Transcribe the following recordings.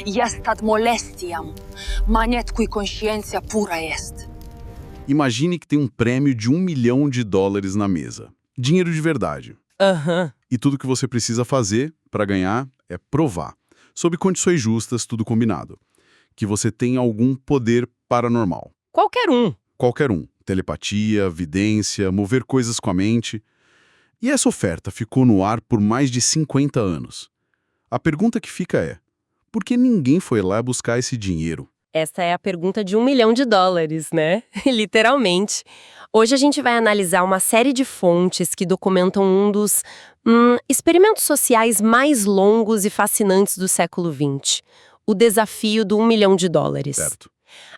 Jest ad molestiam, manet cui consciência pura est. Imagine que tem um prêmio de $1 milhão na mesa. Dinheiro de verdade. E tudo que você precisa fazer para ganhar é provar, sob condições justas, tudo combinado, que você tem algum poder paranormal. Qualquer um. Qualquer um. Telepatia, vidência, mover coisas com a mente. E essa oferta ficou no ar por mais de 50 anos. A pergunta que fica é, por que ninguém foi lá buscar esse dinheiro? Essa é a pergunta de $1 milhão, né? Literalmente. Hoje a gente vai analisar uma série de fontes que documentam um dos experimentos sociais mais longos e fascinantes do século XX. O desafio do $1 milhão. Certo.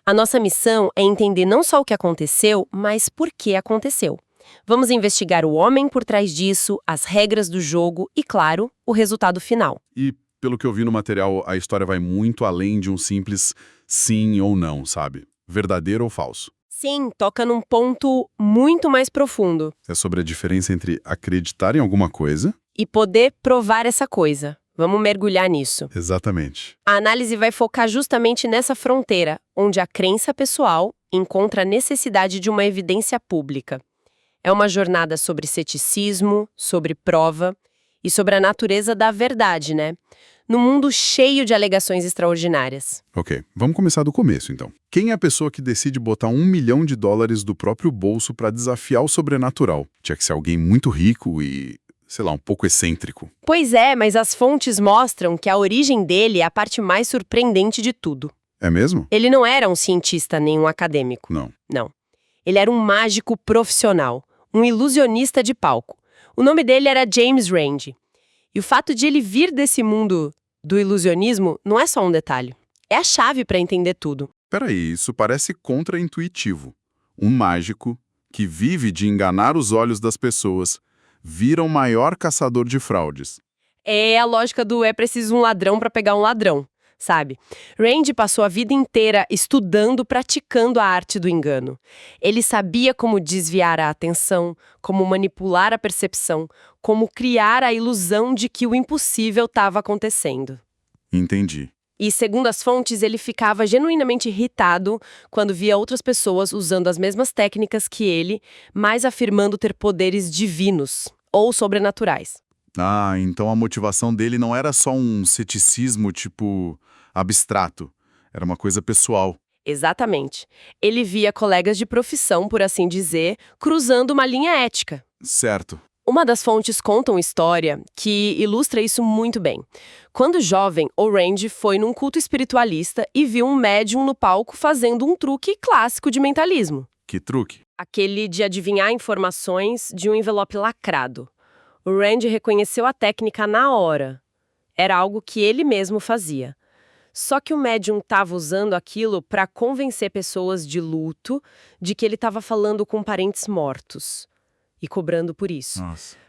A nossa missão é entender não só o que aconteceu, mas por que aconteceu. Vamos investigar o homem por trás disso, as regras do jogo e, claro, o resultado final. E, pelo que eu vi no material, a história vai muito além de um simples sim ou não, sabe? Verdadeiro ou falso. Sim, toca num ponto muito mais profundo. É sobre a diferença entre acreditar em alguma coisa... E poder provar essa coisa. Vamos mergulhar nisso. Exatamente. A análise vai focar justamente nessa fronteira, onde a crença pessoal encontra a necessidade de uma evidência pública. É uma jornada sobre ceticismo, sobre prova e sobre a natureza da verdade, né? Num mundo cheio de alegações extraordinárias. Ok, vamos começar do começo, então. Quem é a pessoa que decide botar $1 milhão do próprio bolso para desafiar o sobrenatural? Tinha que ser alguém muito rico e, sei lá, um pouco excêntrico. Pois é, mas as fontes mostram que a origem dele é a parte mais surpreendente de tudo. É mesmo? Ele não era um cientista nem um acadêmico. Não. Não. Ele era um mágico profissional, um ilusionista de palco. O nome dele era James Randi. E o fato de ele vir desse mundo do ilusionismo não é só um detalhe. É a chave para entender tudo. Peraí, isso parece contraintuitivo. Um mágico que vive de enganar os olhos das pessoas vira o maior caçador de fraudes. É a lógica do é preciso um ladrão para pegar um ladrão, sabe? Randi passou a vida inteira estudando, praticando a arte do engano. Ele sabia como desviar a atenção, como manipular a percepção, como criar a ilusão de que o impossível estava acontecendo. Entendi. E, segundo as fontes, ele ficava genuinamente irritado quando via outras pessoas usando as mesmas técnicas que ele, mas afirmando ter poderes divinos ou sobrenaturais. Ah, então a motivação dele não era só um ceticismo, tipo, abstrato. Era uma coisa pessoal. Exatamente. Ele via colegas de profissão, por assim dizer, cruzando uma linha ética. Certo. Uma das fontes conta uma história que ilustra isso muito bem. Quando jovem, o Randi foi num culto espiritualista e viu um médium no palco fazendo um truque clássico de mentalismo. Que truque? Aquele de adivinhar informações de um envelope lacrado. O Randi reconheceu a técnica na hora. Era algo que ele mesmo fazia. Só que o médium estava usando aquilo para convencer pessoas de luto de que ele estava falando com parentes mortos. E cobrando por isso.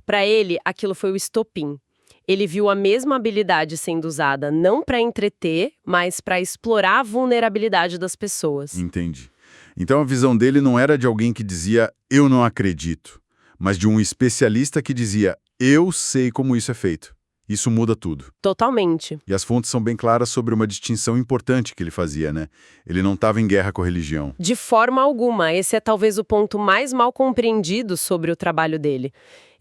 Para ele, aquilo foi o estopim. Ele viu a mesma habilidade sendo usada não para entreter, mas para explorar a vulnerabilidade das pessoas. Entendi. Então a visão dele não era de alguém que dizia, eu não acredito, mas de um especialista que dizia, eu sei como isso é feito. Isso muda tudo. Totalmente. E as fontes são bem claras sobre uma distinção importante que ele fazia, né? Ele não estava em guerra com a religião. De forma alguma. Esse é talvez o ponto mais mal compreendido sobre o trabalho dele.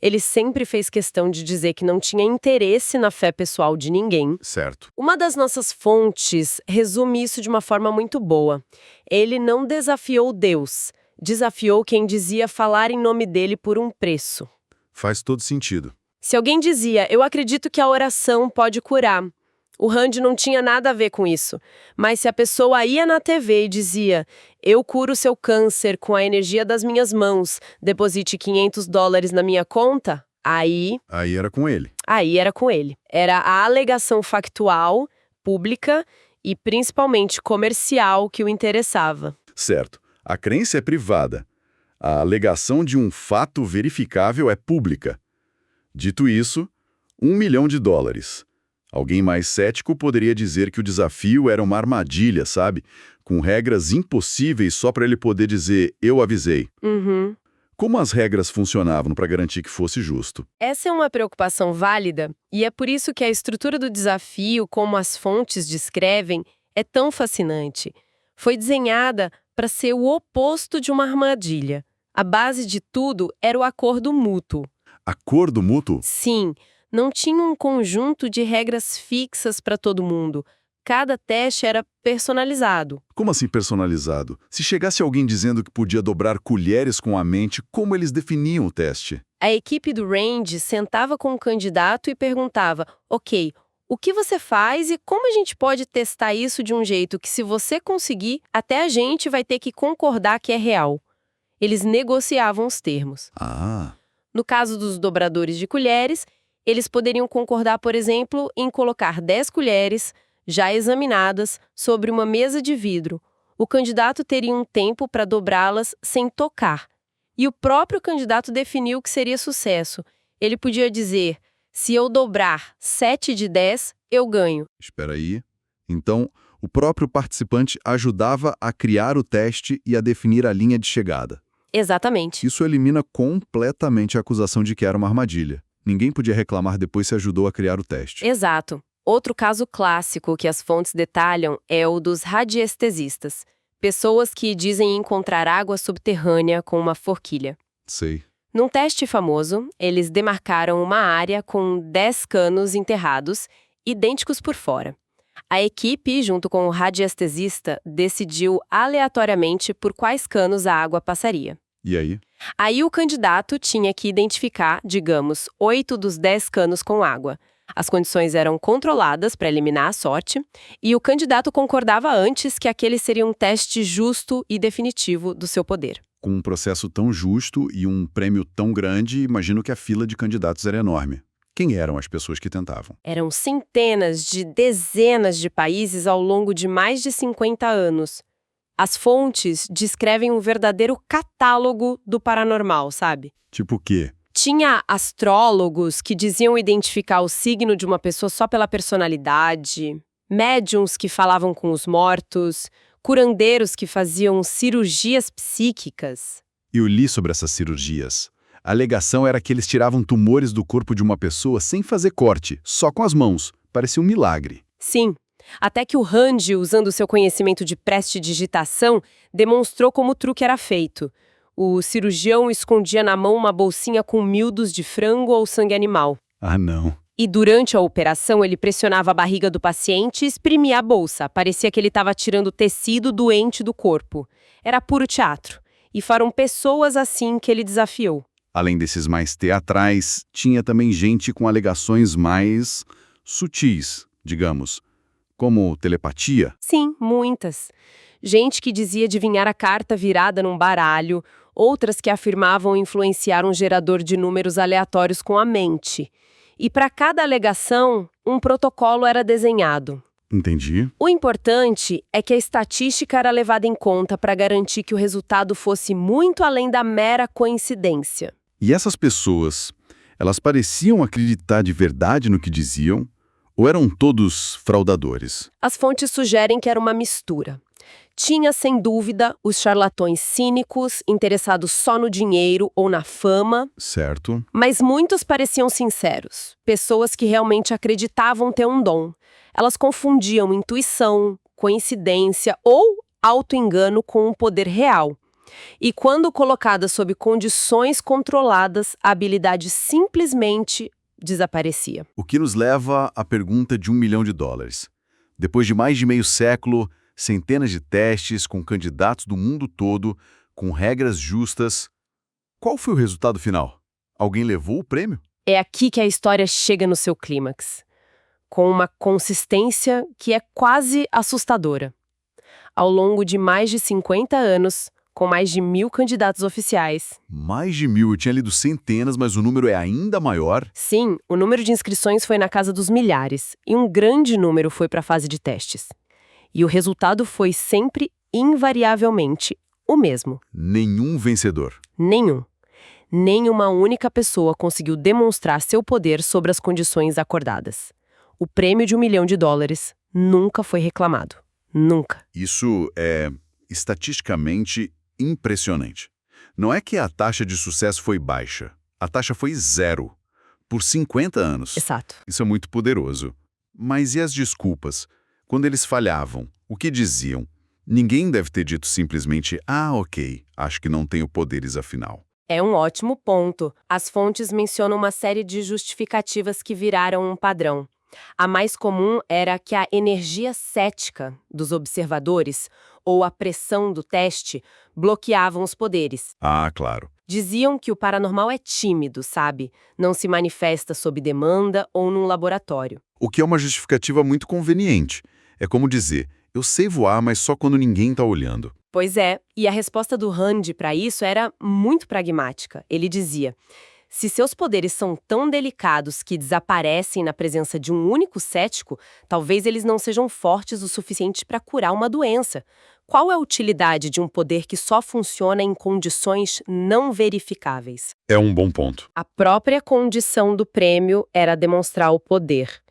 Ele sempre fez questão de dizer que não tinha interesse na fé pessoal de ninguém. Certo. Uma das nossas fontes resume isso de uma forma muito boa. Ele não desafiou Deus, desafiou quem dizia falar em nome dele por um preço. Faz todo sentido. Se alguém dizia, eu acredito que a oração pode curar, o Randi não tinha nada a ver com isso. Mas se a pessoa ia na TV e dizia, eu curo seu câncer com a energia das minhas mãos, deposite $500 na minha conta, aí era com ele. Aí era com ele. Era a alegação factual, pública e principalmente comercial que o interessava. Certo. A crença é privada. A alegação de um fato verificável é pública. Dito isso, $1 milhão. Alguém mais cético poderia dizer que o desafio era uma armadilha, sabe? Com regras impossíveis só para ele poder dizer, eu avisei. Como as regras funcionavam para garantir que fosse justo? Essa é uma preocupação válida e é por isso que a estrutura do desafio, como as fontes descrevem, é tão fascinante. Foi desenhada para ser o oposto de uma armadilha. A base de tudo era o acordo mútuo. Acordo mútuo? Sim, não tinha um conjunto de regras fixas para todo mundo. Cada teste era personalizado. Como assim personalizado? Se chegasse alguém dizendo que podia dobrar colheres com a mente, como eles definiam o teste? A equipe do Range sentava com o candidato e perguntava: ok, o que você faz e como a gente pode testar isso de um jeito que, se você conseguir, até a gente vai ter que concordar que é real. Eles negociavam os termos. Ah, No caso dos dobradores de colheres, eles poderiam concordar, por exemplo, em colocar 10 colheres, já examinadas, sobre uma mesa de vidro. O candidato teria um tempo para dobrá-las sem tocar. E o próprio candidato definiu o que seria sucesso. Ele podia dizer: se eu dobrar 7 de 10, eu ganho. espera aí. Então, o próprio participante ajudava a criar o teste e a definir a linha de chegada. Exatamente. Isso elimina completamente a acusação de que era uma armadilha. Ninguém podia reclamar depois se ajudou a criar o teste. Exato. Outro caso clássico que as fontes detalham é o dos radiestesistas. Pessoas que dizem encontrar água subterrânea com uma forquilha. Sei. Num teste famoso, eles demarcaram uma área com 10 canos enterrados, idênticos por fora. A equipe, junto com o radiestesista, decidiu aleatoriamente por quais canos a água passaria. E aí? Aí o candidato tinha que identificar, digamos, 8 dos 10 canos com água. As condições eram controladas para eliminar a sorte, e o candidato concordava antes que aquele seria um teste justo e definitivo do seu poder. Com um processo tão justo e um prêmio tão grande, imagino que a fila de candidatos era enorme. Quem eram as pessoas que tentavam? Eram centenas de dezenas de países ao longo de mais de 50 anos. As fontes descrevem um verdadeiro catálogo do paranormal, sabe? Tipo o quê? Tinha astrólogos que diziam identificar o signo de uma pessoa só pela personalidade, médiums que falavam com os mortos, curandeiros que faziam cirurgias psíquicas. Eu li sobre essas cirurgias. A alegação era que eles tiravam tumores do corpo de uma pessoa sem fazer corte, só com as mãos. Parecia um milagre. Sim, até que o Rand, usando seu conhecimento de prestidigitação, demonstrou como o truque era feito. O cirurgião escondia na mão uma bolsinha com miúdos de frango ou sangue animal. Ah, não. E durante a operação, ele pressionava a barriga do paciente e exprimia a bolsa. Parecia que ele estava tirando tecido doente do corpo. Era puro teatro. E foram pessoas assim que ele desafiou. Além desses mais teatrais, tinha também gente com alegações mais sutis, digamos, como telepatia. Sim, muitas. Gente que dizia adivinhar a carta virada num baralho, outras que afirmavam influenciar um gerador de números aleatórios com a mente. E para cada alegação, um protocolo era desenhado. Entendi. O importante é que a estatística era levada em conta para garantir que o resultado fosse muito além da mera coincidência. E essas pessoas, elas pareciam acreditar de verdade no que diziam ou eram todos fraudadores? As fontes sugerem que era uma mistura. Tinha, sem dúvida, os charlatões cínicos, interessados só no dinheiro ou na fama, Certo. mas muitos pareciam sinceros, pessoas que realmente acreditavam ter um dom. Elas confundiam intuição, coincidência ou auto-engano com um poder real. E quando colocada sob condições controladas, a habilidade simplesmente desaparecia. O que nos leva à pergunta de $1 milhão. Depois de mais de meio século, centenas de testes com candidatos do mundo todo, com regras justas, qual foi o resultado final? Alguém levou o prêmio? É aqui que a história chega no seu clímax, com uma consistência que é quase assustadora. Ao longo de mais de 50 anos, com mais de 1.000 candidatos oficiais. Mais de 1.000, eu tinha lido centenas, mas o número é ainda maior. Sim, o número de inscrições foi na casa dos milhares, e um grande número foi para a fase de testes. E o resultado foi sempre, invariavelmente, o mesmo. Nenhum vencedor. Nenhum. Nenhuma única pessoa conseguiu demonstrar seu poder sobre as condições acordadas. O prêmio de $1 milhão nunca foi reclamado. Nunca. Isso é estatisticamente impressionante. Não é que a taxa de sucesso foi baixa. A taxa foi 0. Por 50 anos. Exato. Isso é muito poderoso. Mas e as desculpas? Quando eles falhavam, o que diziam? Ninguém deve ter dito simplesmente, ok, acho que não tenho poderes afinal. É um ótimo ponto. As fontes mencionam uma série de justificativas que viraram um padrão. A mais comum era que a energia cética dos observadores, ou a pressão do teste, bloqueavam os poderes. Ah, claro. Diziam que o paranormal é tímido, sabe? Não se manifesta sob demanda ou num laboratório. O que é uma justificativa muito conveniente. É como dizer, eu sei voar, mas só quando ninguém está olhando. Pois é, e a resposta do Rand para isso era muito pragmática. Ele dizia: se seus poderes são tão delicados que desaparecem na presença de um único cético, talvez eles não sejam fortes o suficiente para curar uma doença. Qual é a utilidade de um poder que só funciona em condições não verificáveis? É um bom ponto. A própria condição do prêmio era demonstrar o poder.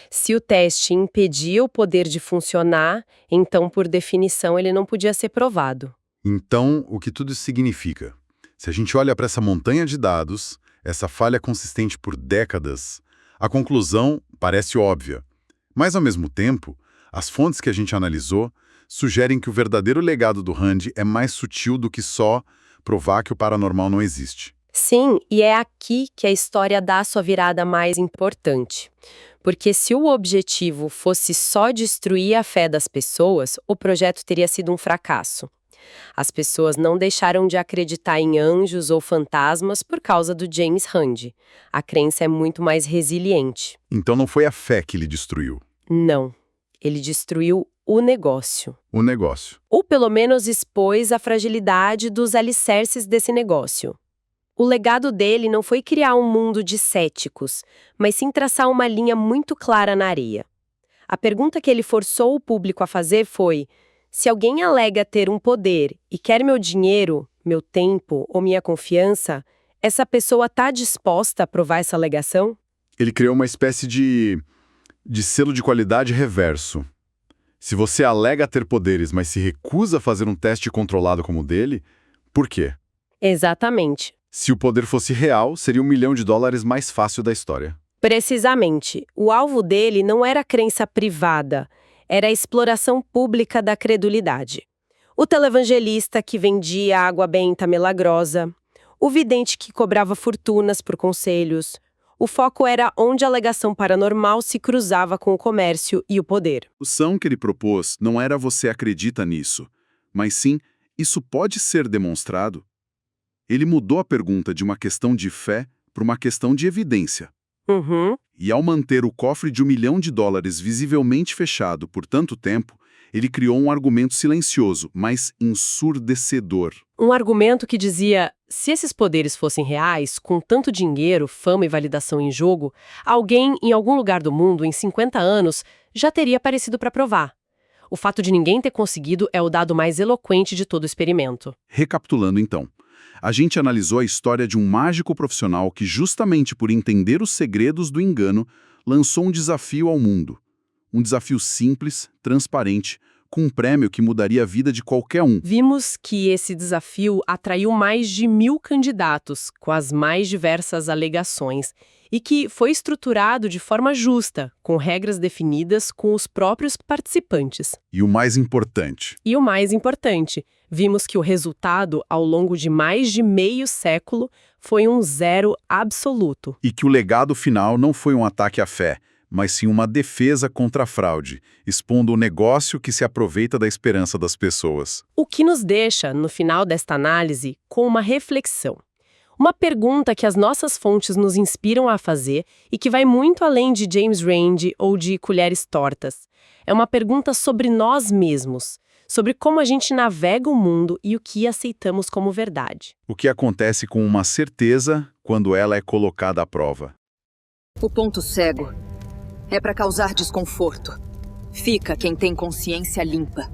Se o teste impedia o poder de funcionar, então, por definição, ele não podia ser provado. Então, o que tudo isso significa? Se a gente olha para essa montanha de dados, essa falha consistente por décadas, a conclusão parece óbvia. Mas, ao mesmo tempo, as fontes que a gente analisou sugerem que o verdadeiro legado do Rand é mais sutil do que só provar que o paranormal não existe. Sim, e é aqui que a história dá a sua virada mais importante. Porque se o objetivo fosse só destruir a fé das pessoas, o projeto teria sido um fracasso. As pessoas não deixaram de acreditar em anjos ou fantasmas por causa do James Rand. A crença é muito mais resiliente. Então não foi a fé que ele destruiu. Não. Ele destruiu o negócio. O negócio. Ou pelo menos expôs a fragilidade dos alicerces desse negócio. O legado dele não foi criar um mundo de céticos, mas sim traçar uma linha muito clara na areia. A pergunta que ele forçou o público a fazer foi: se alguém alega ter um poder e quer meu dinheiro, meu tempo ou minha confiança, essa pessoa está disposta a provar essa alegação? Ele criou uma espécie de selo de qualidade reverso. Se você alega ter poderes, mas se recusa a fazer um teste controlado como o dele, por quê? Exatamente. Se o poder fosse real, seria $1 milhão mais fácil da história. Precisamente. O alvo dele não era a crença privada, era a exploração pública da credulidade. O televangelista que vendia água benta milagrosa, o vidente que cobrava fortunas por conselhos. O foco era onde a alegação paranormal se cruzava com o comércio e o poder. A solução que ele propôs não era você acredita nisso, mas sim, isso pode ser demonstrado. Ele mudou a pergunta de uma questão de fé para uma questão de evidência. E ao manter o cofre de $1 milhão visivelmente fechado por tanto tempo, ele criou um argumento silencioso, mas ensurdecedor. Um argumento que dizia: se esses poderes fossem reais, com tanto dinheiro, fama e validação em jogo, alguém em algum lugar do mundo, em 50 anos, já teria aparecido para provar. O fato de ninguém ter conseguido é o dado mais eloquente de todo o experimento. Recapitulando então, a gente analisou a história de um mágico profissional que, justamente por entender os segredos do engano, lançou um desafio ao mundo. Um desafio simples, transparente, com um prêmio que mudaria a vida de qualquer um. Vimos que esse desafio atraiu mais de 1.000 candidatos, com as mais diversas alegações, e que foi estruturado de forma justa, com regras definidas com os próprios participantes. E o mais importante, Vimos que o resultado, ao longo de mais de meio século, foi um zero absoluto. e que o legado final não foi um ataque à fé, mas sim uma defesa contra a fraude, expondo o negócio que se aproveita da esperança das pessoas. O que nos deixa, no final desta análise, com uma reflexão. Uma pergunta que as nossas fontes nos inspiram a fazer e que vai muito além de James Rand ou de Colheres Tortas. É uma pergunta sobre nós mesmos, sobre como a gente navega o mundo e o que aceitamos como verdade. O que acontece com uma certeza quando ela é colocada à prova. O ponto cego é para causar desconforto. Fica quem tem consciência limpa.